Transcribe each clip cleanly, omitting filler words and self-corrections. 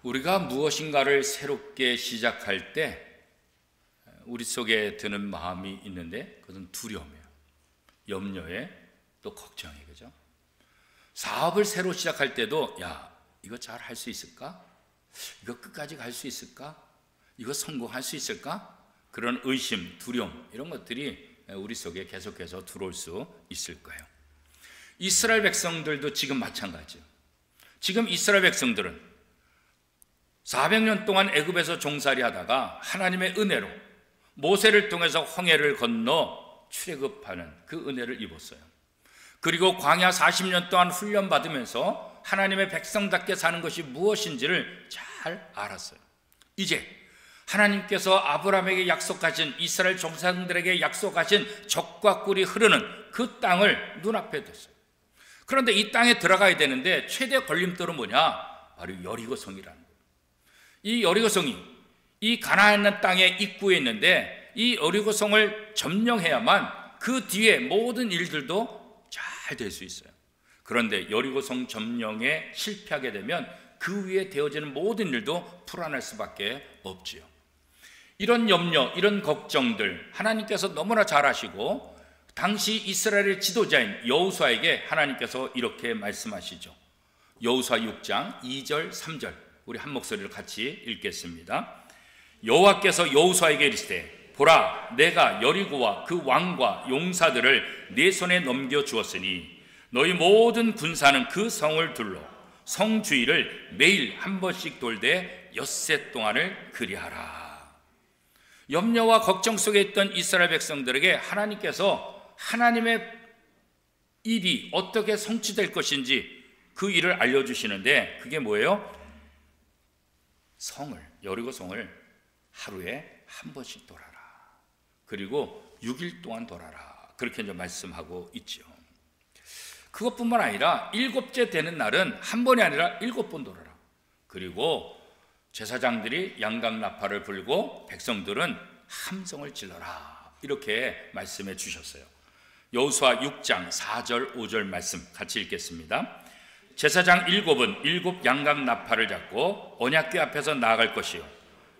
우리가 무엇인가를 새롭게 시작할 때 우리 속에 드는 마음이 있는데 그것은 두려움이에요. 염려에 또 걱정이, 그죠? 사업을 새로 시작할 때도 이거 잘 할 수 있을까? 이거 끝까지 갈 수 있을까? 이거 성공할 수 있을까? 그런 의심, 두려움 이런 것들이 우리 속에 계속해서 들어올 수 있을 거예요. 이스라엘 백성들도 지금 마찬가지예요. 지금 이스라엘 백성들은 400년 동안 애굽에서 종살이 하다가 하나님의 은혜로 모세를 통해서 홍해를 건너 출애굽하는 그 은혜를 입었어요. 그리고 광야 40년 동안 훈련받으면서 하나님의 백성답게 사는 것이 무엇인지를 잘 알았어요. 이제 하나님께서 아브라함에게 약속하신, 이스라엘 종상들에게 약속하신 적과 꿀이 흐르는 그 땅을 눈앞에 뒀어요. 그런데 이 땅에 들어가야 되는데 최대 걸림돌은 뭐냐? 바로 여리고성이라는 거예요. 이 여리고성이 이 가나안 땅의 입구에 있는데 이 여리고성을 점령해야만 그 뒤에 모든 일들도 잘 될 수 있어요. 그런데 여리고성 점령에 실패하게 되면 그 위에 되어지는 모든 일도 불안할 수밖에 없지요. 이런 염려, 이런 걱정들 하나님께서 너무나 잘 아시고 당시 이스라엘의 지도자인 여호수아에게 하나님께서 이렇게 말씀하시죠. 여호수아 6장 2절 3절 우리 한 목소리를 같이 읽겠습니다. 여호와께서 여호수아에게 이르시되 보라, 내가 여리고와 그 왕과 용사들을 네 손에 넘겨주었으니 너희 모든 군사는 그 성을 둘러 성 주위를 매일 한 번씩 돌되 엿새 동안을 그리하라. 염려와 걱정 속에 있던 이스라엘 백성들에게 하나님께서 하나님의 일이 어떻게 성취될 것인지 그 일을 알려주시는데 그게 뭐예요? 여리고 성을 하루에 한 번씩 돌아라. 그리고 6일 동안 돌아라. 그렇게 이제 말씀하고 있죠. 그것뿐만 아니라 7째 되는 날은 한 번이 아니라 7번 돌아라. 그리고 제사장들이 양강나팔을 불고 백성들은 함성을 질러라. 이렇게 말씀해 주셨어요. 여호수아 6장 4절 5절 말씀 같이 읽겠습니다. 제사장 7은 7 양강나팔을 잡고 언약궤 앞에서 나아갈 것이요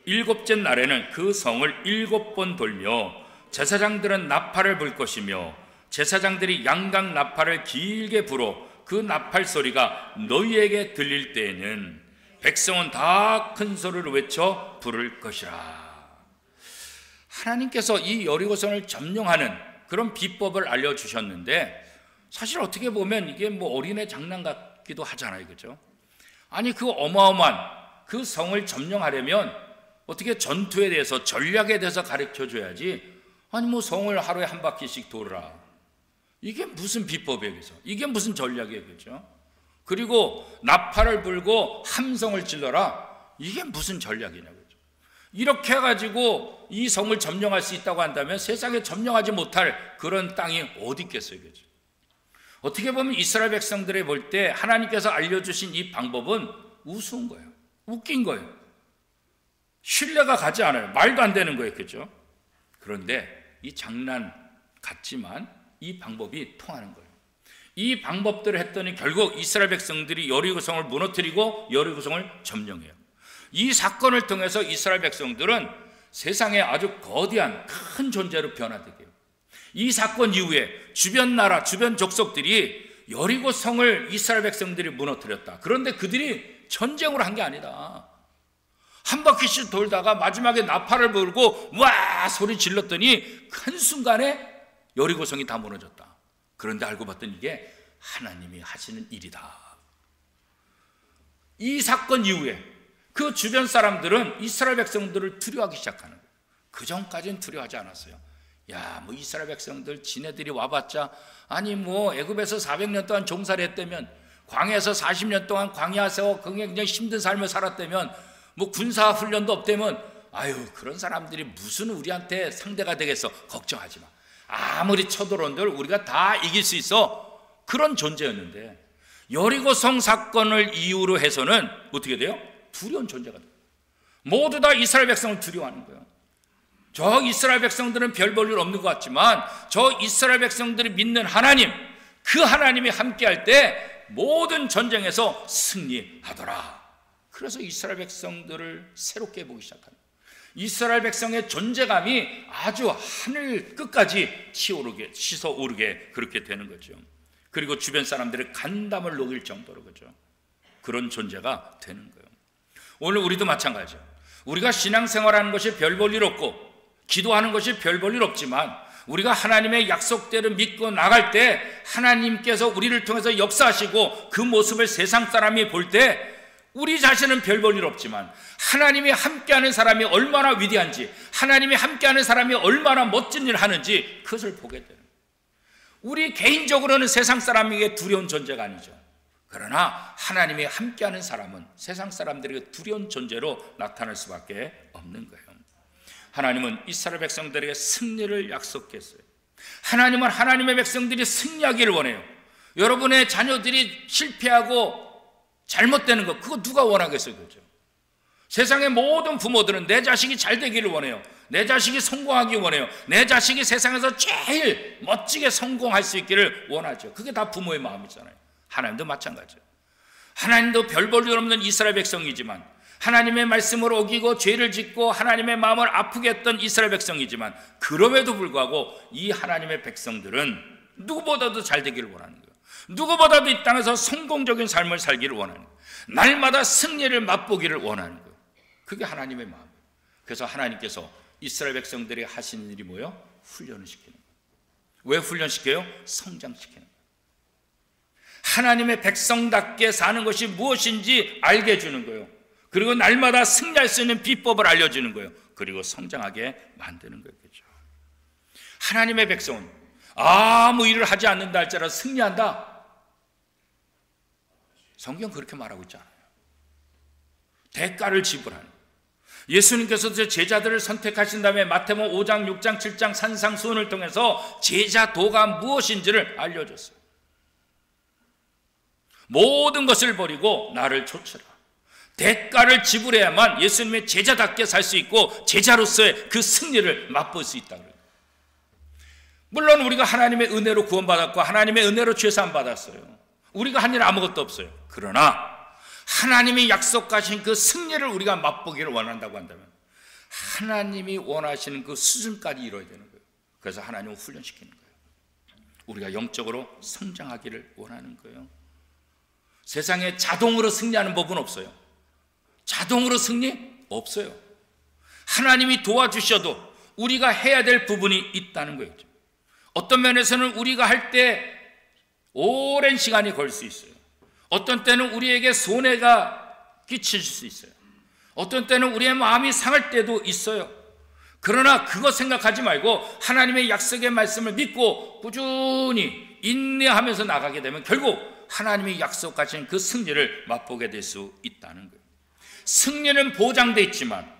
7째 날에는 그 성을 7번 돌며 제사장들은 나팔을 불 것이며 제사장들이 양강 나팔을 길게 불어 그 나팔 소리가 너희에게 들릴 때에는 백성은 다 큰 소리로 외쳐 부를 것이라. 하나님께서 이 여리고성을 점령하는 그런 비법을 알려주셨는데 사실 어떻게 보면 이게 뭐 어린애 장난 같기도 하잖아요, 그죠? 아니 그 어마어마한 그 성을 점령하려면 어떻게 전투에 대해서 전략에 대해서 가르쳐줘야지. 아니 뭐 성을 하루에 한 바퀴씩 돌으라. 이게 무슨 비법이에요, 그죠? 이게 무슨 전략이에요, 그죠? 그리고 나팔을 불고 함성을 질러라. 이게 무슨 전략이냐고. 이렇게 해가지고 이 성을 점령할 수 있다고 한다면 세상에 점령하지 못할 그런 땅이 어디 있겠어요, 그죠? 어떻게 보면 이스라엘 백성들이 볼 때 하나님께서 알려주신 이 방법은 우스운 거예요. 웃긴 거예요. 신뢰가 가지 않아요. 말도 안 되는 거예요, 그죠? 그런데 이 장난 같지만 이 방법이 통하는 거예요. 이 방법들을 했더니 결국 이스라엘 백성들이 여리고성을 무너뜨리고 여리고성을 점령해요. 이 사건을 통해서 이스라엘 백성들은 세상에 아주 거대한 큰 존재로 변화되게 해요. 이 사건 이후에 주변 나라, 주변 족속들이 여리고성을 이스라엘 백성들이 무너뜨렸다. 그런데 그들이 전쟁으로 한 게 아니다. 한 바퀴씩 돌다가 마지막에 나팔을 불고 와 소리 질렀더니 한순간에 여리고성이 다 무너졌다. 그런데 알고 봤더니 이게 하나님이 하시는 일이다. 이 사건 이후에 그 주변 사람들은 이스라엘 백성들을 두려워하기 시작하는 거예요. 그 전까지는 두려워하지 않았어요. 야, 뭐 이스라엘 백성들 지네들이 와봤자 아니 뭐 애굽에서 400년 동안 종살이 했다면 광야에서 40년 동안 광야에서 굉장히 힘든 삶을 살았다면 뭐 군사 훈련도 없다면 아유 그런 사람들이 무슨 우리한테 상대가 되겠어. 걱정하지 마. 아무리 쳐들어온들 우리가 다 이길 수 있어. 그런 존재였는데 여리고성 사건을 이유로 해서는 어떻게 돼요? 두려운 존재가 돼요. 모두 다 이스라엘 백성을 두려워하는 거예요. 저 이스라엘 백성들은 별 볼 일 없는 것 같지만 저 이스라엘 백성들이 믿는 하나님, 그 하나님이 함께할 때 모든 전쟁에서 승리하더라. 그래서 이스라엘 백성들을 새롭게 보기 시작합니다. 이스라엘 백성의 존재감이 아주 하늘 끝까지 치솟아오르게 그렇게 되는 거죠. 그리고 주변 사람들의 간담을 녹일 정도로 그죠. 그런 존재가 되는 거예요. 오늘 우리도 마찬가지죠. 우리가 신앙생활하는 것이 별 볼 일 없고 기도하는 것이 별 볼 일 없지만 우리가 하나님의 약속대로 믿고 나갈 때 하나님께서 우리를 통해서 역사하시고 그 모습을 세상 사람이 볼 때 우리 자신은 별 볼 일 없지만 하나님이 함께하는 사람이 얼마나 위대한지, 하나님이 함께하는 사람이 얼마나 멋진 일을 하는지 그것을 보게 돼요. 우리 개인적으로는 세상 사람에게 두려운 존재가 아니죠. 그러나 하나님이 함께하는 사람은 세상 사람들에게 두려운 존재로 나타날 수밖에 없는 거예요. 하나님은 이스라엘 백성들에게 승리를 약속했어요. 하나님은 하나님의 백성들이 승리하기를 원해요. 여러분의 자녀들이 실패하고 잘못되는 거 그거 누가 원하겠어요? 그죠? 세상의 모든 부모들은 내 자식이 잘 되기를 원해요. 내 자식이 성공하기 원해요. 내 자식이 세상에서 제일 멋지게 성공할 수 있기를 원하죠. 그게 다 부모의 마음이잖아요. 하나님도 마찬가지예요. 하나님도 별 볼 일 없는 이스라엘 백성이지만 하나님의 말씀을 어기고 죄를 짓고 하나님의 마음을 아프게 했던 이스라엘 백성이지만 그럼에도 불구하고 이 하나님의 백성들은 누구보다도 잘 되기를 원하는 거예요. 누구보다도 이 땅에서 성공적인 삶을 살기를 원하는 거예요. 날마다 승리를 맛보기를 원하는 거예요. 그게 하나님의 마음이에요. 그래서 하나님께서 이스라엘 백성들이 하시는 일이 뭐예요? 훈련을 시키는 거예요. 왜 훈련시켜요? 성장시키는 거예요. 하나님의 백성답게 사는 것이 무엇인지 알게 해주는 거예요. 그리고 날마다 승리할 수 있는 비법을 알려주는 거예요. 그리고 성장하게 만드는 거겠죠. 하나님의 백성은 아무 일을 하지 않는다 할지라도 승리한다. 성경 그렇게 말하고 있지 않아요. 대가를 지불하는. 예수님께서 제자들을 선택하신 다음에 마태복음 5장, 6장, 7장 산상수훈을 통해서 제자도가 무엇인지를 알려줬어요. 모든 것을 버리고 나를 좇으라. 대가를 지불해야만 예수님의 제자답게 살 수 있고 제자로서의 그 승리를 맛볼 수 있다고 해요. 물론 우리가 하나님의 은혜로 구원받았고 하나님의 은혜로 죄사함 받았어요. 우리가 한 일 아무것도 없어요. 그러나 하나님이 약속하신 그 승리를 우리가 맛보기를 원한다고 한다면 하나님이 원하시는 그 수준까지 이뤄야 되는 거예요. 그래서 하나님을 훈련시키는 거예요. 우리가 영적으로 성장하기를 원하는 거예요. 세상에 자동으로 승리하는 법은 없어요. 자동으로 승리? 없어요. 하나님이 도와주셔도 우리가 해야 될 부분이 있다는 거예요. 어떤 면에서는 우리가 할 때 오랜 시간이 걸릴 수 있어요. 어떤 때는 우리에게 손해가 끼칠 수 있어요. 어떤 때는 우리의 마음이 상할 때도 있어요. 그러나 그거 생각하지 말고 하나님의 약속의 말씀을 믿고 꾸준히 인내하면서 나가게 되면 결국 하나님이 약속하신 그 승리를 맛보게 될 수 있다는 거예요. 승리는 보장되어 있지만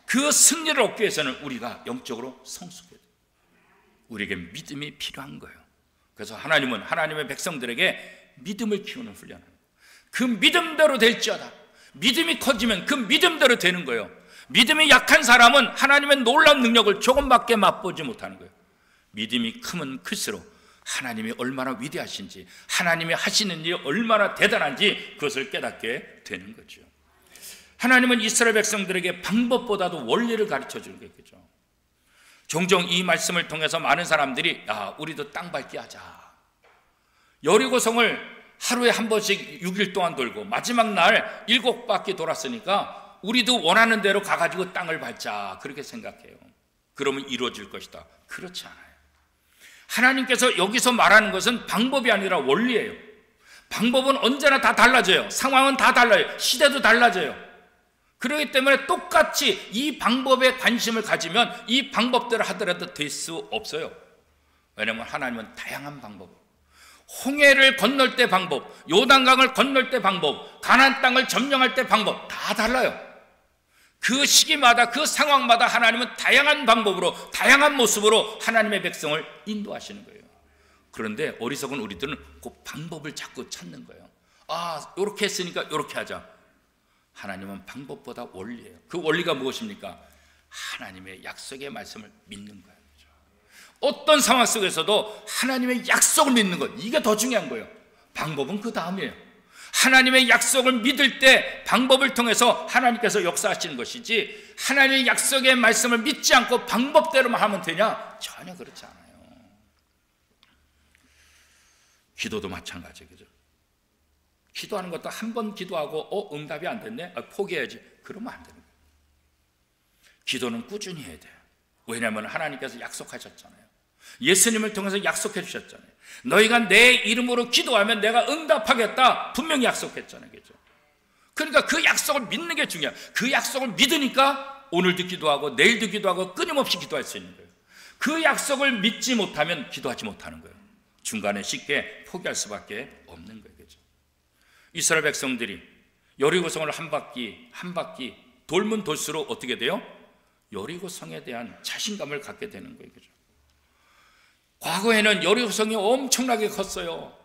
그 승리를 얻기 위해서는 우리가 영적으로 성숙해야 돼요. 우리에게 믿음이 필요한 거예요. 그래서 하나님은 하나님의 백성들에게 믿음을 키우는 훈련을 합니다. 그 믿음대로 될지어다. 믿음이 커지면 그 믿음대로 되는 거예요. 믿음이 약한 사람은 하나님의 놀라운 능력을 조금밖에 맛보지 못하는 거예요. 믿음이 크면 클수록 하나님이 얼마나 위대하신지, 하나님이 하시는 일이 얼마나 대단한지 그것을 깨닫게 되는 거죠. 하나님은 이스라엘 백성들에게 방법보다도 원리를 가르쳐 주는 거겠죠. 종종 이 말씀을 통해서 많은 사람들이 우리도 땅 밟기 하자. 여리고성을 하루에 한 번씩 6일 동안 돌고 마지막 날 7바퀴 돌았으니까 우리도 원하는 대로 가가지고 땅을 밟자. 그렇게 생각해요. 그러면 이루어질 것이다. 그렇지 않아요. 하나님께서 여기서 말하는 것은 방법이 아니라 원리예요. 방법은 언제나 다 달라져요. 상황은 다 달라요. 시대도 달라져요. 그렇기 때문에 똑같이 이 방법에 관심을 가지면 이 방법대로 하더라도 될 수 없어요. 왜냐하면 하나님은 다양한 방법, 홍해를 건널 때 방법, 요단강을 건널 때 방법, 가나안 땅을 점령할 때 방법 다 달라요. 그 시기마다 그 상황마다 하나님은 다양한 방법으로 다양한 모습으로 하나님의 백성을 인도하시는 거예요. 그런데 어리석은 우리들은 그 방법을 자꾸 찾는 거예요. 이렇게 했으니까 이렇게 하자. 하나님은 방법보다 원리예요. 그 원리가 무엇입니까? 하나님의 약속의 말씀을 믿는 거예요. 어떤 상황 속에서도 하나님의 약속을 믿는 것, 이게 더 중요한 거예요. 방법은 그 다음이에요. 하나님의 약속을 믿을 때 방법을 통해서 하나님께서 역사하시는 것이지, 하나님의 약속의 말씀을 믿지 않고 방법대로만 하면 되냐? 전혀 그렇지 않아요. 기도도 마찬가지죠. 기도하는 것도 한 번 기도하고 응답이 안 됐네? 포기해야지. 그러면 안 되는 거예요. 기도는 꾸준히 해야 돼요. 왜냐하면 하나님께서 약속하셨잖아요. 예수님을 통해서 약속해 주셨잖아요. 너희가 내 이름으로 기도하면 내가 응답하겠다 분명히 약속했잖아요. 그죠? 그러니까 그 약속을 믿는 게 중요해요. 그 약속을 믿으니까 오늘도 기도하고 내일도 기도하고 끊임없이 기도할 수 있는 거예요. 그 약속을 믿지 못하면 기도하지 못하는 거예요. 중간에 쉽게 포기할 수밖에 없는 거예요. 그죠? 이스라엘 백성들이 여리고성을 한 바퀴 돌면 돌수록 어떻게 돼요? 여리고성에 대한 자신감을 갖게 되는 거예요. 그죠? 과거에는 여리고성이 엄청나게 컸어요.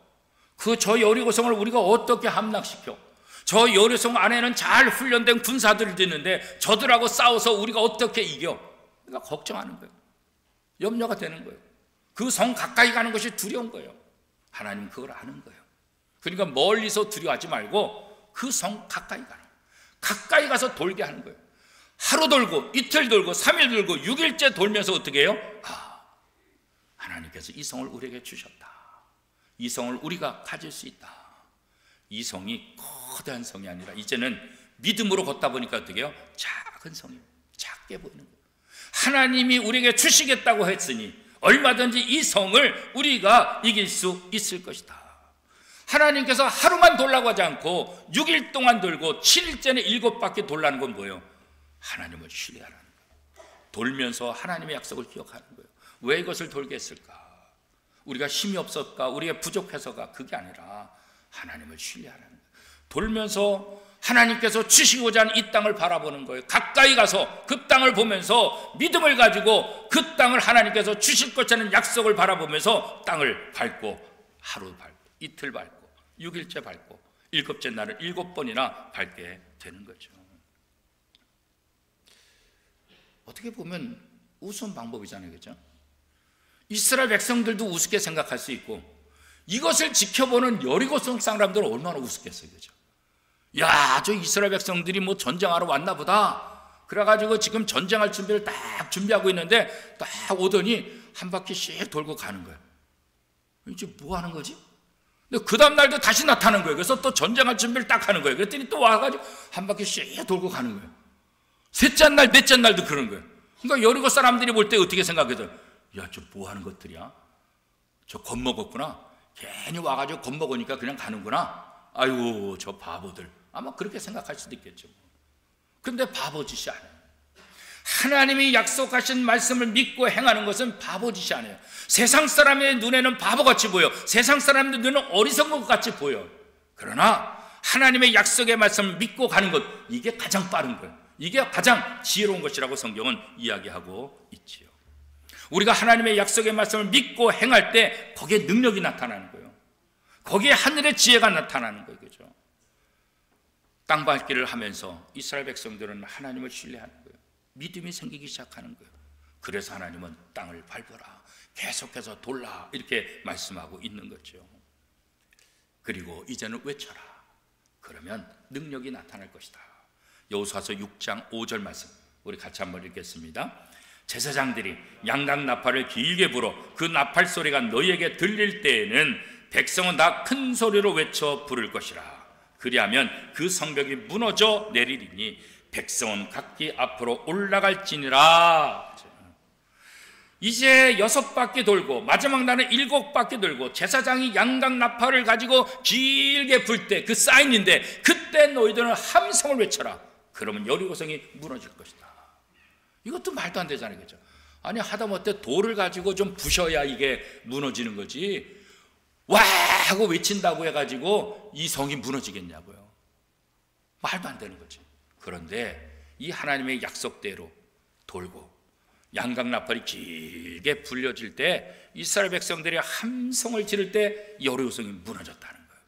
저 여리고성을 우리가 어떻게 함락시켜? 저 여리고성 안에는 잘 훈련된 군사들이 있는데 저들하고 싸워서 우리가 어떻게 이겨? 그러니까 걱정하는 거예요. 염려가 되는 거예요. 그 성 가까이 가는 것이 두려운 거예요. 하나님 그걸 아는 거예요. 그러니까 멀리서 두려워하지 말고 그 성 가까이 가는 거예요. 가까이 가서 돌게 하는 거예요. 하루 돌고 이틀 돌고 3일 돌고 6일째 돌면서 어떻게 해요? 하나님께서 이 성을 우리에게 주셨다. 이 성을 우리가 가질 수 있다. 이 성이 거대한 성이 아니라 이제는 믿음으로 걷다 보니까 어떻게 해요? 작은 성이에요. 작게 보이는 거예요. 하나님이 우리에게 주시겠다고 했으니 얼마든지 이 성을 우리가 이길 수 있을 것이다. 하나님께서 하루만 돌라고 하지 않고 6일 동안 돌고 7일째는 7바퀴 돌라는 건 뭐예요? 하나님을 신뢰하라는 거예요. 돌면서 하나님의 약속을 기억하는 거예요. 왜 이것을 돌게 했을까? 우리가 힘이 없었까? 우리가 부족해서가? 그게 아니라 하나님을 신뢰하라는 거예요. 돌면서 하나님께서 주시고자 하는 이 땅을 바라보는 거예요. 가까이 가서 그 땅을 보면서 믿음을 가지고 그 땅을 하나님께서 주실 것이라는 약속을 바라보면서 땅을 밟고 하루 밟고 이틀 밟고 6일째 밟고 7째 날을 7번이나 밟게 되는 거죠. 어떻게 보면 우스운 방법이잖아요. 그렇죠? 이스라엘 백성들도 우습게 생각할 수 있고 이것을 지켜보는 여리고성 사람들은 얼마나 우습겠어요. 그렇죠? 야, 저 이스라엘 백성들이 뭐 전쟁하러 왔나 보다. 그래가지고 지금 전쟁할 준비를 딱 준비하고 있는데 딱 오더니 한 바퀴씩 돌고 가는 거예요. 이제 뭐 하는 거지? 근데 그 다음날도 다시 나타나는 거예요. 그래서 또 전쟁할 준비를 딱 하는 거예요. 그랬더니 또 와가지고 한 바퀴씩 돌고 가는 거예요. 셋째 날, 넷째 날도 그런 거예요. 그러니까 여리고 사람들이 볼 때 어떻게 생각해서 야, 저 뭐 하는 것들이야? 저 겁먹었구나. 괜히 와가지고 겁먹으니까 그냥 가는구나. 아이고, 저 바보들. 아마 그렇게 생각할 수도 있겠죠. 그런데 바보짓이 아니에요. 하나님이 약속하신 말씀을 믿고 행하는 것은 바보짓이 아니에요. 세상 사람의 눈에는 바보같이 보여. 세상 사람의 눈에는 어리석은 것 같이 보여. 그러나 하나님의 약속의 말씀을 믿고 가는 것, 이게 가장 빠른 거예요. 이게 가장 지혜로운 것이라고 성경은 이야기하고 있지요. 우리가 하나님의 약속의 말씀을 믿고 행할 때 거기에 능력이 나타나는 거예요. 거기에 하늘의 지혜가 나타나는 거예요. 그죠? 땅 밟기를 하면서 이스라엘 백성들은 하나님을 신뢰하는 거예요. 믿음이 생기기 시작하는 거예요. 그래서 하나님은 땅을 밟아라, 계속해서 돌라, 이렇게 말씀하고 있는 거죠. 그리고 이제는 외쳐라. 그러면 능력이 나타날 것이다. 여호수아서 6장 5절 말씀 우리 같이 한번 읽겠습니다. 제사장들이 양각 나팔을 길게 불어 그 나팔 소리가 너희에게 들릴 때에는 백성은 다 큰 소리로 외쳐 부를 것이라. 그리하면 그 성벽이 무너져 내리리니 백성은 각기 앞으로 올라갈지니라. 이제 6바퀴 돌고 마지막 날은 7바퀴 돌고 제사장이 양각 나팔을 가지고 길게 불 때 그 사인인데 그때 너희들은 함성을 외쳐라. 그러면 여리고성이 무너질 것이다. 이것도 말도 안 되잖아요. 그죠? 아니, 하다못해 돌을 가지고 좀 부셔야 이게 무너지는 거지. 와! 하고 외친다고 해가지고 이 성이 무너지겠냐고요. 말도 안 되는 거지. 그런데 이 하나님의 약속대로 돌고 양각 나팔이 길게 불려질 때 이스라엘 백성들이 함성을 지를 때 여리고성이 무너졌다는 거예요.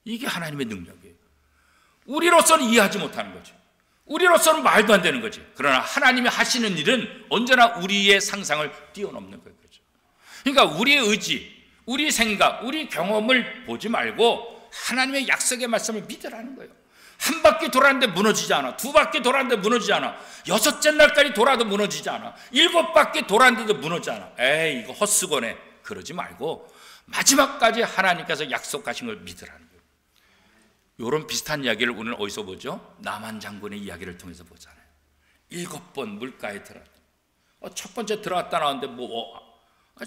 이게 하나님의 능력이에요. 우리로서는 이해하지 못하는 거죠. 우리로서는 말도 안 되는 거지. 그러나 하나님이 하시는 일은 언제나 우리의 상상을 뛰어넘는 거죠. 그러니까 우리의 의지, 우리 생각, 우리 경험을 보지 말고 하나님의 약속의 말씀을 믿으라는 거예요. 한 바퀴 돌았는데 무너지지 않아. 두 바퀴 돌았는데 무너지지 않아. 여섯째 날까지 돌아도 무너지지 않아. 일곱 바퀴 돌았는데도 무너지지 않아. 에이, 이거 헛수고네. 그러지 말고 마지막까지 하나님께서 약속하신 걸 믿으라는 거예요. 이런 비슷한 이야기를 오늘 어디서 보죠? 나만 장군의 이야기를 통해서 보잖아요. 7번 물가에 들어갔다. 첫 번째 들어갔다 나왔는데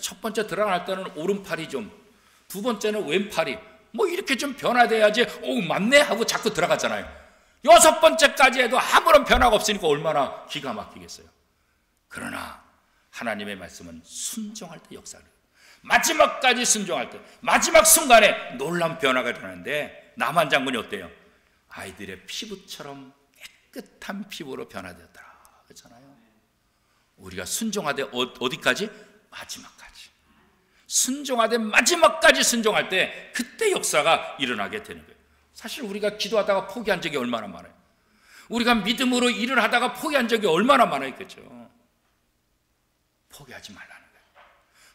첫 번째 들어갈 때는 오른팔이 좀, 두 번째는 왼팔이 이렇게 좀 변화돼야지 맞네 하고 자꾸 들어가잖아요. 여섯 번째까지 해도 아무런 변화가 없으니까 얼마나 기가 막히겠어요. 그러나 하나님의 말씀은 순종할 때 역사를, 마지막까지 순종할 때 마지막 순간에 놀라운 변화가 일어나는데 나만 장군이 어때요? 아이들의 피부처럼 깨끗한 피부로 변화되었더라 그렇잖아요. 우리가 순종하되 어디까지? 마지막까지. 순종하되 마지막까지 순종할 때 그때 역사가 일어나게 되는 거예요. 사실 우리가 기도하다가 포기한 적이 얼마나 많아요. 우리가 믿음으로 일을 하다가 포기한 적이 얼마나 많아요. 그렇죠? 포기하지 말라는 거예요.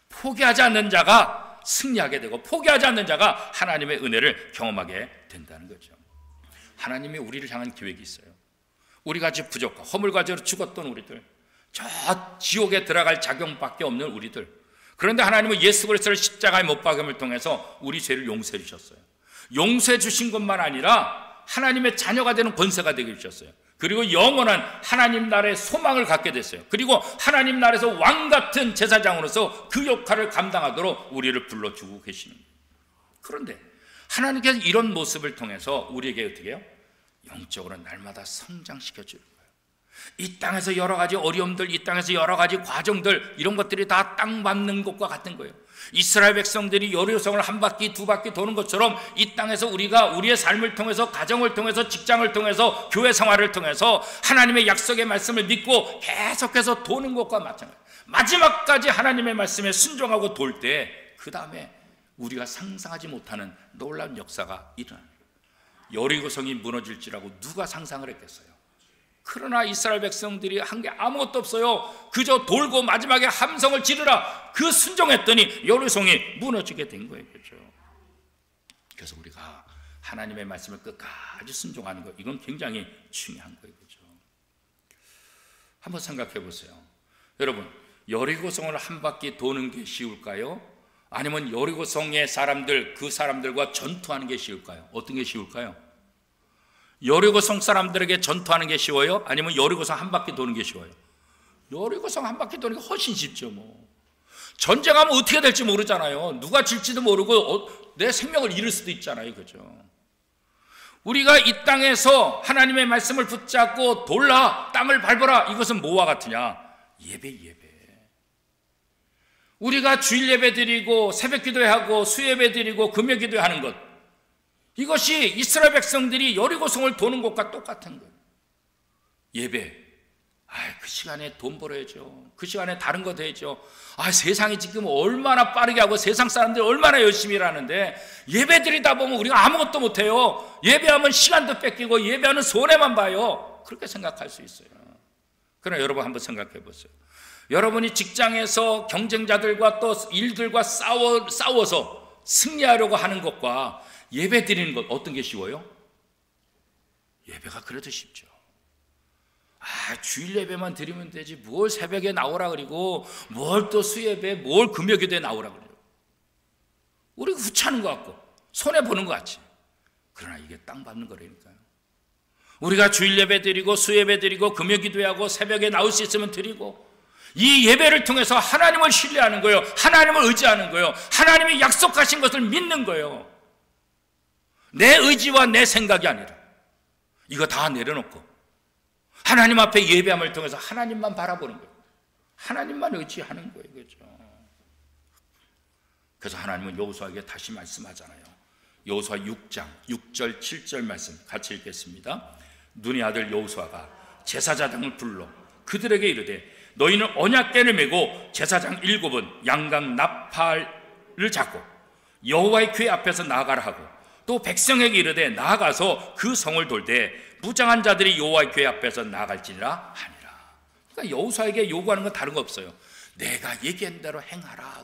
포기하지 않는 자가 승리하게 되고 포기하지 않는 자가 하나님의 은혜를 경험하게 된다는 거죠. 하나님이 우리를 향한 계획이 있어요. 우리같이 부족하고 허물과제로 죽었던 우리들, 저 지옥에 들어갈 자격밖에 없는 우리들, 그런데 하나님은 예수 그리스도를 십자가의 못 박음을 통해서 우리 죄를 용서해 주셨어요. 용서해 주신 것만 아니라 하나님의 자녀가 되는 권세가 되게 해주셨어요. 그리고 영원한 하나님 나라의 소망을 갖게 됐어요. 그리고 하나님 나라에서 왕같은 제사장으로서 그 역할을 감당하도록 우리를 불러주고 계시는 거예요. 그런데 하나님께서 이런 모습을 통해서 우리에게 어떻게 해요? 영적으로 날마다 성장시켜 주는 거예요. 이 땅에서 여러 가지 어려움들, 이 땅에서 여러 가지 과정들, 이런 것들이 다 땅 밟는 것과 같은 거예요. 이스라엘 백성들이 여리고성을 한 바퀴 두 바퀴 도는 것처럼 이 땅에서 우리가 우리의 삶을 통해서, 가정을 통해서, 직장을 통해서, 교회 생활을 통해서 하나님의 약속의 말씀을 믿고 계속해서 도는 것과 마찬가지예요. 마지막까지 하나님의 말씀에 순종하고 돌 때 그 다음에 우리가 상상하지 못하는 놀라운 역사가 일어나요. 여리고성이 무너질지라고 누가 상상을 했겠어요? 그러나 이스라엘 백성들이 한 게 아무것도 없어요. 그저 돌고 마지막에 함성을 지르라, 그 순종했더니 여리고성이 무너지게 된 거예요. 그렇죠? 그래서 우리가 하나님의 말씀을 끝까지 순종하는 것, 이건 굉장히 중요한 거예요. 그렇죠? 한번 생각해 보세요. 여러분, 여리고성을 한 바퀴 도는 게 쉬울까요? 아니면 여리고성의 사람들, 그 사람들과 전투하는 게 쉬울까요? 어떤 게 쉬울까요? 여리고성 사람들에게 전투하는 게 쉬워요? 아니면 여리고성 한 바퀴 도는 게 쉬워요? 여리고성 한 바퀴 도는 게 훨씬 쉽죠. 전쟁하면 어떻게 될지 모르잖아요. 누가 질지도 모르고 내 생명을 잃을 수도 있잖아요. 그죠? 우리가 이 땅에서 하나님의 말씀을 붙잡고 돌라, 땅을 밟아라, 이것은 뭐와 같으냐? 예배. 우리가 주일 예배 드리고 새벽 기도하고 수예배 드리고 금요 기도하는 것, 이것이 이스라엘 백성들이 여리고성을 도는 것과 똑같은 거예요. 예배. 그 시간에 돈 벌어야죠. 그 시간에 다른 거 해야죠. 세상이 지금 얼마나 빠르게 하고 세상 사람들이 얼마나 열심히 일하는데 예배 드리다 보면 우리가 아무것도 못해요. 예배하면 시간도 뺏기고 예배하는 손해만 봐요. 그렇게 생각할 수 있어요. 그러나 여러분 한번 생각해 보세요. 여러분이 직장에서 경쟁자들과 또 일들과 싸워서 승리하려고 하는 것과 예배 드리는 것, 어떤 게 쉬워요? 예배가 그래도 쉽죠. 주일 예배만 드리면 되지 뭘 새벽에 나오라 그리고 뭘 또 수예배, 뭘 금요기도에 나오라 그래요. 우리가 후차는 것 같고 손해보는 것 같지. 그러나 이게 땅 밟는 거라니까요. 우리가 주일 예배 드리고 수예배 드리고 금요기도하고 새벽에 나올 수 있으면 드리고, 이 예배를 통해서 하나님을 신뢰하는 거예요. 하나님을 의지하는 거예요. 하나님이 약속하신 것을 믿는 거예요. 내 의지와 내 생각이 아니라 이거 다 내려놓고 하나님 앞에 예배함을 통해서 하나님만 바라보는 거예요. 하나님만 의지하는 거예요. 그렇죠? 그래서 하나님은 여호수아에게 다시 말씀하잖아요. 여호수아 6장 6절 7절 말씀 같이 읽겠습니다. 눈의 아들 여호수아가 제사장을 불러 그들에게 이르되 너희는 언약궤를 메고 제사장 7은 양각 나팔을 잡고 여호와의 궤 앞에서 나아가라 하고, 또 백성에게 이르되 나아가서 그 성을 돌되 무장한 자들이 여호와의 궤 앞에서 나아갈지니라 하니라. 그러니까 여호수아에게 요구하는 건 다른 거 없어요. 내가 얘기한 대로 행하라.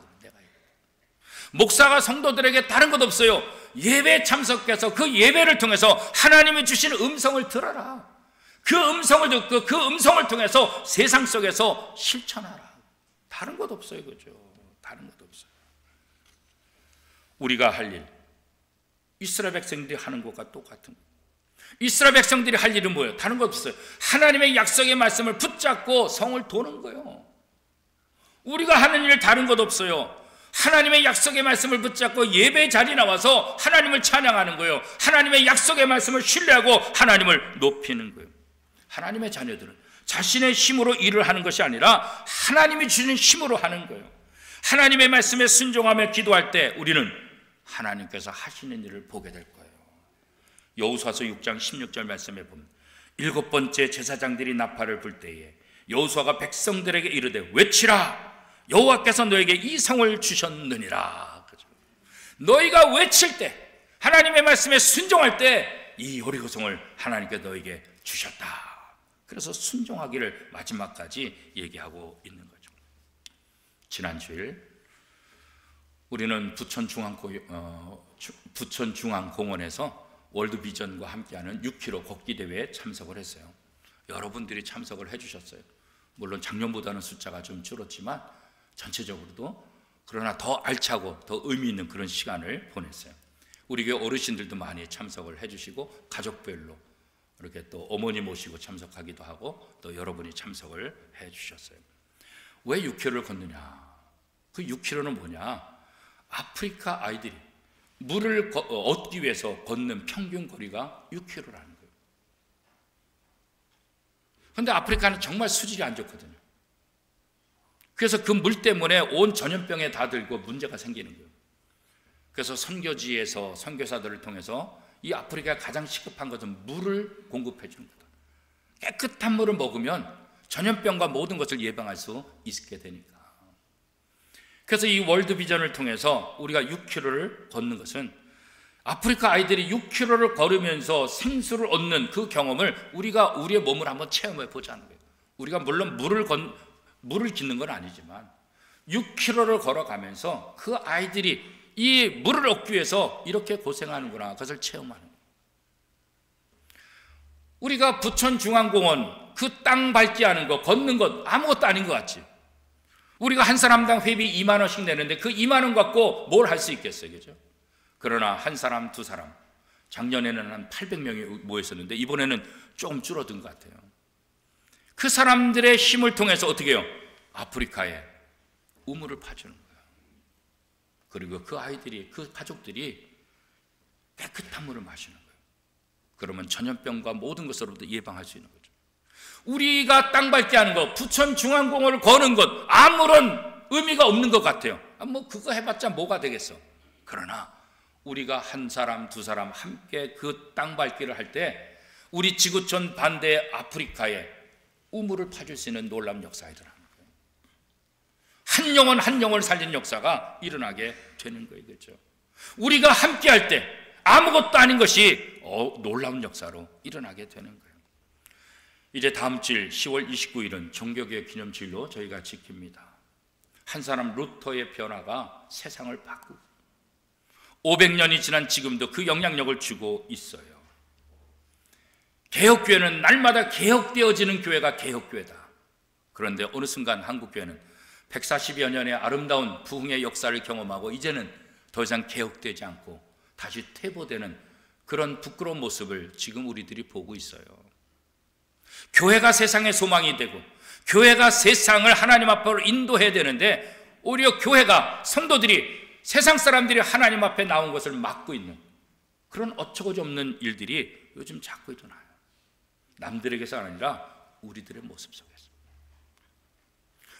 목사가 성도들에게 다른 것 없어요. 예배에 참석해서 그 예배를 통해서 하나님이 주신 음성을 들어라. 그 음성을 듣고 그 음성을 통해서 세상 속에서 실천하라. 다른 것 없어요. 그죠? 다른 것 없어요. 우리가 할 일, 이스라엘 백성들이 하는 것과 똑같은 거예요. 이스라엘 백성들이 할 일은 뭐예요? 다른 것 없어요. 하나님의 약속의 말씀을 붙잡고 성을 도는 거예요. 우리가 하는 일 다른 것 없어요. 하나님의 약속의 말씀을 붙잡고 예배 자리에 나와서 하나님을 찬양하는 거예요. 하나님의 약속의 말씀을 신뢰하고 하나님을 높이는 거예요. 하나님의 자녀들은 자신의 힘으로 일을 하는 것이 아니라 하나님이 주는 힘으로 하는 거예요. 하나님의 말씀에 순종하며 기도할 때 우리는 하나님께서 하시는 일을 보게 될 거예요. 여호수아서 6장 16절 말씀에 보면 7번째 제사장들이 나팔을 불 때에 여호수아가 백성들에게 이르되 외치라. 여호와께서 너에게 이 성을 주셨느니라. 너희가 외칠 때, 하나님의 말씀에 순종할 때 이 여리고성을 하나님께 너에게 주셨다. 그래서 순종하기를 마지막까지 얘기하고 있는 거죠. 지난 주일 우리는 부천중앙공원에서 월드비전과 함께하는 6km 걷기 대회에 참석을 했어요. 여러분들이 참석을 해주셨어요. 물론 작년보다는 숫자가 좀 줄었지만 전체적으로도, 그러나 더 알차고 더 의미 있는 그런 시간을 보냈어요. 우리 교회 어르신들도 많이 참석을 해주시고 가족별로 이렇게 또 어머니 모시고 참석하기도 하고 또 여러분이 참석을 해주셨어요. 왜 6km를 걷느냐? 그 6km는 뭐냐? 아프리카 아이들이 물을 얻기 위해서 걷는 평균 거리가 6km라는 거예요. 그런데 아프리카는 정말 수질이 안 좋거든요. 그래서 그 물 때문에 온 전염병에 다 들고 문제가 생기는 거예요. 그래서 선교지에서 선교사들을 통해서 이 아프리카가 가장 시급한 것은 물을 공급해 주는 거다. 깨끗한 물을 먹으면 전염병과 모든 것을 예방할 수 있게 되니까. 그래서 이 월드비전을 통해서 우리가 6km를 걷는 것은 아프리카 아이들이 6km를 걸으면서 생수를 얻는 그 경험을 우리가 우리의 몸을 한번 체험해 보자는 거예요. 우리가 물론 물을 깃는 건 아니지만 6km를 걸어가면서 그 아이들이 이 물을 얻기 위해서 이렇게 고생하는구나, 그것을 체험하는 거예요. 우리가 부천중앙공원 그 땅 밟기 하는 거, 걷는 것 아무것도 아닌 것 같지. 우리가 한 사람당 회비 2만 원씩 내는데 그 2만 원 갖고 뭘 할 수 있겠어요, 그죠? 그러나 한 사람, 두 사람, 작년에는 한 800명이 모였었는데 이번에는 조금 줄어든 것 같아요. 그 사람들의 힘을 통해서 어떻게 해요? 아프리카에 우물을 파주는 거예요. 그리고 그 아이들이, 그 가족들이 깨끗한 물을 마시는 거예요. 그러면 전염병과 모든 것으로부터 예방할 수 있는 거죠. 우리가 땅 밟기 하는 것, 부천중앙공원을 거는 것 아무런 의미가 없는 것 같아요. 뭐 그거 해봤자 뭐가 되겠어. 그러나 우리가 한 사람, 두 사람 함께 그 땅 밟기를 할 때 우리 지구촌 반대 아프리카에 우물을 파줄 수 있는 놀라운 역사가 일어나는 거예요. 한 영혼 한 영혼을 살린 역사가 일어나게 되는 거예요. 그렇죠? 우리가 함께 할 때 아무것도 아닌 것이 놀라운 역사로 일어나게 되는 거예요. 이제 다음 주일 10월 29일은 종교개혁 기념주일로 저희가 지킵니다. 한 사람 루터의 변화가 세상을 바꾸고 500년이 지난 지금도 그 영향력을 주고 있어요. 개혁교회는 날마다 개혁되어지는 교회가 개혁교회다. 그런데 어느 순간 한국교회는 140여 년의 아름다운 부흥의 역사를 경험하고 이제는 더 이상 개혁되지 않고 다시 퇴보되는 그런 부끄러운 모습을 지금 우리들이 보고 있어요. 교회가 세상의 소망이 되고 교회가 세상을 하나님 앞으로 인도해야 되는데 오히려 교회가, 성도들이, 세상 사람들이 하나님 앞에 나온 것을 막고 있는 그런 어처구니 없는 일들이 요즘 자꾸 일어나요. 남들에게서 아니라 우리들의 모습 속에서.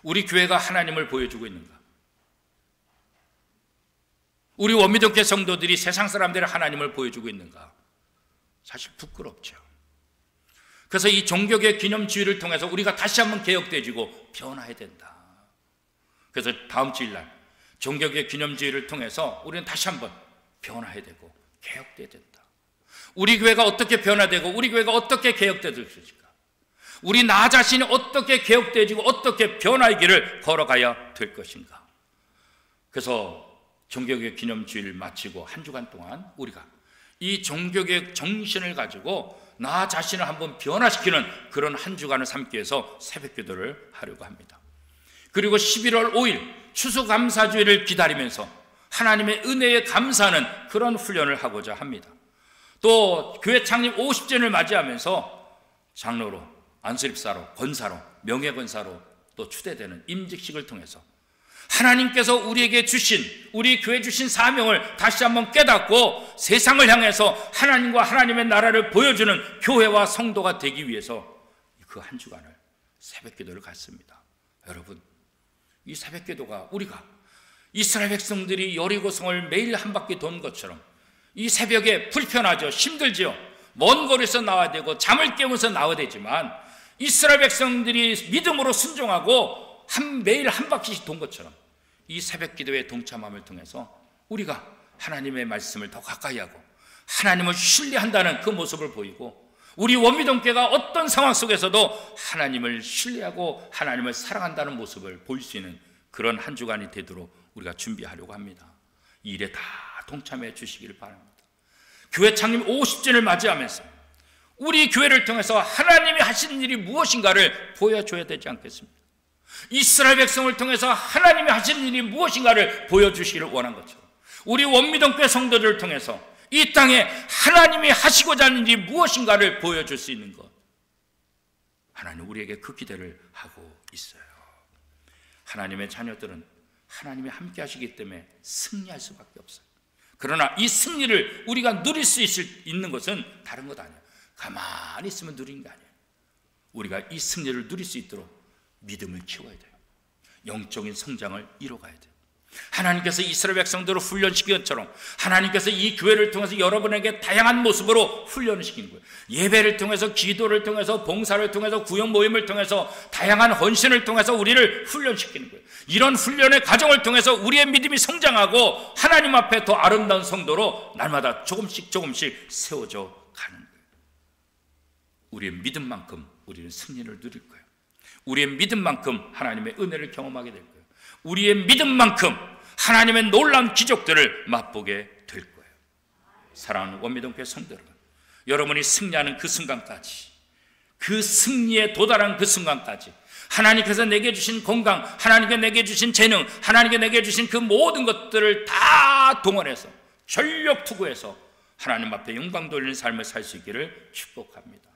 우리 교회가 하나님을 보여주고 있는가? 우리 원미동교회 성도들이 세상 사람들의 하나님을 보여주고 있는가? 사실 부끄럽죠. 그래서 이 종교개혁 기념주의를 통해서 우리가 다시 한번 개혁되어지고 변화해야 된다. 그래서 다음 주일날 종교개혁 기념주의를 통해서 우리는 다시 한번 변화해야 되고 개혁돼야 된다. 우리 교회가 어떻게 변화되고 우리 교회가 어떻게 개혁될 수 있을까? 우리 나 자신이 어떻게 개혁되어지고 어떻게 변화의 길을 걸어가야 될 것인가? 그래서 종교개혁 기념주의를 마치고 한 주간 동안 우리가 이 종교개혁 정신을 가지고 나 자신을 한번 변화시키는 그런 한 주간을 삼기 위해서 새벽기도를 하려고 합니다. 그리고 11월 5일 추수감사주일을 기다리면서 하나님의 은혜에 감사하는 그런 훈련을 하고자 합니다. 또 교회 창립 50주년을 맞이하면서 장로로, 안수립사로, 권사로, 명예권사로 또 추대되는 임직식을 통해서 하나님께서 우리에게 주신, 우리 교회 주신 사명을 다시 한번 깨닫고 세상을 향해서 하나님과 하나님의 나라를 보여주는 교회와 성도가 되기 위해서 그 한 주간을 새벽기도를 갖습니다. 여러분, 이 새벽기도가 우리가 이스라엘 백성들이 여리고성을 매일 한 바퀴 돈 것처럼 이 새벽에 불편하죠, 힘들죠, 먼 거리에서 나와야 되고 잠을 깨면서 나와야 되지만 이스라엘 백성들이 믿음으로 순종하고 매일 한 바퀴씩 돈 것처럼 이 새벽 기도의 동참함을 통해서 우리가 하나님의 말씀을 더 가까이 하고 하나님을 신뢰한다는 그 모습을 보이고 우리 원미동교회가 어떤 상황 속에서도 하나님을 신뢰하고 하나님을 사랑한다는 모습을 보일 수 있는 그런 한 주간이 되도록 우리가 준비하려고 합니다. 이 일에 다 동참해 주시기를 바랍니다. 교회 창립 50주년을 맞이하면서 우리 교회를 통해서 하나님이 하신 일이 무엇인가를 보여줘야 되지 않겠습니까? 이스라엘 백성을 통해서 하나님이 하신 일이 무엇인가를 보여주시기를 원한 것처럼 우리 원미동교회 성도들을 통해서 이 땅에 하나님이 하시고자 하는 일이 무엇인가를 보여줄 수 있는 것, 하나님 우리에게 그 기대를 하고 있어요. 하나님의 자녀들은 하나님이 함께 하시기 때문에 승리할 수밖에 없어요. 그러나 이 승리를 우리가 누릴 수 있는 것은 다른 것 아니에요. 가만히 있으면 누리는 게 아니에요. 우리가 이 승리를 누릴 수 있도록 믿음을 키워야 돼요. 영적인 성장을 이뤄가야 돼요. 하나님께서 이스라엘 백성들을 훈련시킨 것처럼 하나님께서 이 교회를 통해서 여러분에게 다양한 모습으로 훈련을 시키는 거예요. 예배를 통해서, 기도를 통해서, 봉사를 통해서, 구역 모임을 통해서, 다양한 헌신을 통해서 우리를 훈련시키는 거예요. 이런 훈련의 과정을 통해서 우리의 믿음이 성장하고 하나님 앞에 더 아름다운 성도로 날마다 조금씩 세워져 가는 거예요. 우리의 믿음만큼 우리는 승리를 누릴 거예요. 우리의 믿음만큼 하나님의 은혜를 경험하게 될 거예요. 우리의 믿음만큼 하나님의 놀라운 기적들을 맛보게 될 거예요. 사랑하는 원미동교회 성도 여러분, 여러분이 승리하는 그 순간까지, 그 승리에 도달한 그 순간까지 하나님께서 내게 주신 건강, 하나님께 내게 주신 재능, 하나님께 내게 주신 그 모든 것들을 다 동원해서 전력 투구해서 하나님 앞에 영광 돌리는 삶을 살 수 있기를 축복합니다.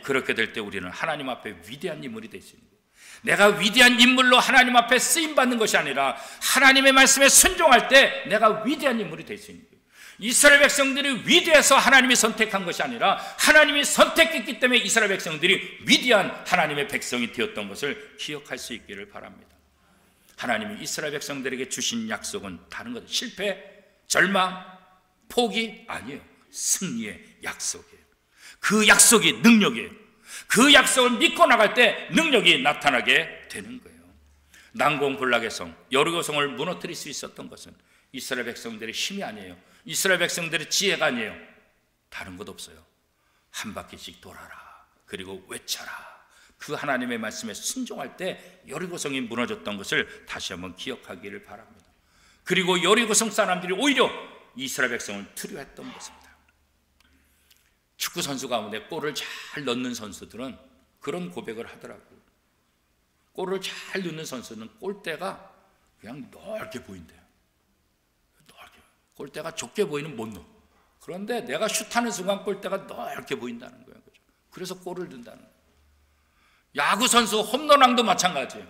그렇게 될 때 우리는 하나님 앞에 위대한 인물이 될 수 있는 거예요. 내가 위대한 인물로 하나님 앞에 쓰임받는 것이 아니라 하나님의 말씀에 순종할 때 내가 위대한 인물이 될 수 있는 거예요. 이스라엘 백성들이 위대해서 하나님이 선택한 것이 아니라 하나님이 선택했기 때문에 이스라엘 백성들이 위대한 하나님의 백성이 되었던 것을 기억할 수 있기를 바랍니다. 하나님이 이스라엘 백성들에게 주신 약속은 다른 것, 실패, 절망, 포기 아니에요. 승리의 약속이에요. 그 약속이 능력이에요. 그 약속을 믿고 나갈 때 능력이 나타나게 되는 거예요. 난공불락의 성 여리고성을 무너뜨릴 수 있었던 것은 이스라엘 백성들의 힘이 아니에요. 이스라엘 백성들의 지혜가 아니에요. 다른 것 없어요. 한 바퀴씩 돌아라, 그리고 외쳐라. 그 하나님의 말씀에 순종할 때 여리고성이 무너졌던 것을 다시 한번 기억하기를 바랍니다. 그리고 여리고성 사람들이 오히려 이스라엘 백성을 두려워했던 것입니다. 축구 선수 가운데 골을 잘 넣는 선수들은 그런 고백을 하더라고요. 골을 잘 넣는 선수는 골대가 그냥 넓게 보인대요. 넓게. 골대가 좁게 보이는 못 넣어. 그런데 내가 슛하는 순간 골대가 넓게 보인다는 거예요. 그래서 골을 넣는다는 거예요. 야구 선수 홈런왕도 마찬가지예요.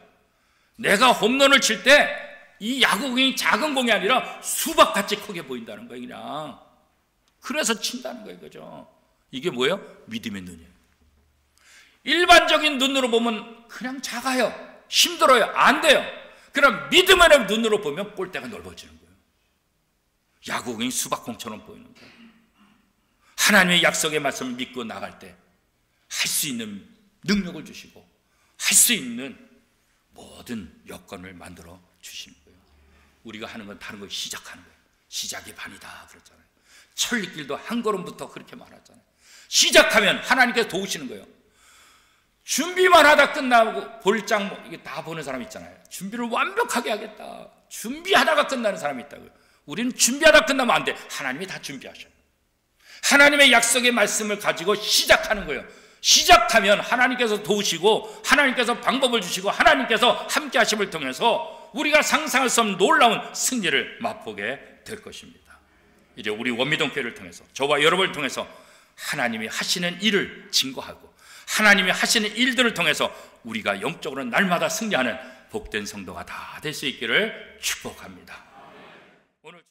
내가 홈런을 칠 때 이 야구공이 작은 공이 아니라 수박같이 크게 보인다는 거예요. 그냥. 그래서 친다는 거예요. 그죠? 이게 뭐예요? 믿음의 눈이에요. 일반적인 눈으로 보면 그냥 작아요. 힘들어요. 안 돼요. 그럼 믿음의 눈으로 보면 골대가 넓어지는 거예요. 야구공이 수박공처럼 보이는 거예요. 하나님의 약속의 말씀을 믿고 나갈 때 할 수 있는 능력을 주시고 할 수 있는 모든 여건을 만들어 주시는 거예요. 우리가 하는 건 다른 거 시작하는 거예요. 시작이 반이다 그랬잖아요. 천리길도 한 걸음부터 그렇게 말하잖아요. 시작하면 하나님께서 도우시는 거예요. 준비만 하다 끝나고 볼장 이게 다 보는 사람 있잖아요. 준비를 완벽하게 하겠다. 준비하다가 끝나는 사람이 있다고요. 우리는 준비하다 끝나면 안 돼. 하나님이 다 준비하셔요. 하나님의 약속의 말씀을 가지고 시작하는 거예요. 시작하면 하나님께서 도우시고 하나님께서 방법을 주시고 하나님께서 함께 하심을 통해서 우리가 상상할 수 없는 놀라운 승리를 맛보게 될 것입니다. 이제 우리 원미동교회를 통해서 저와 여러분을 통해서 하나님이 하시는 일을 증거하고 하나님이 하시는 일들을 통해서 우리가 영적으로 날마다 승리하는 복된 성도가 다 될 수 있기를 축복합니다. 오늘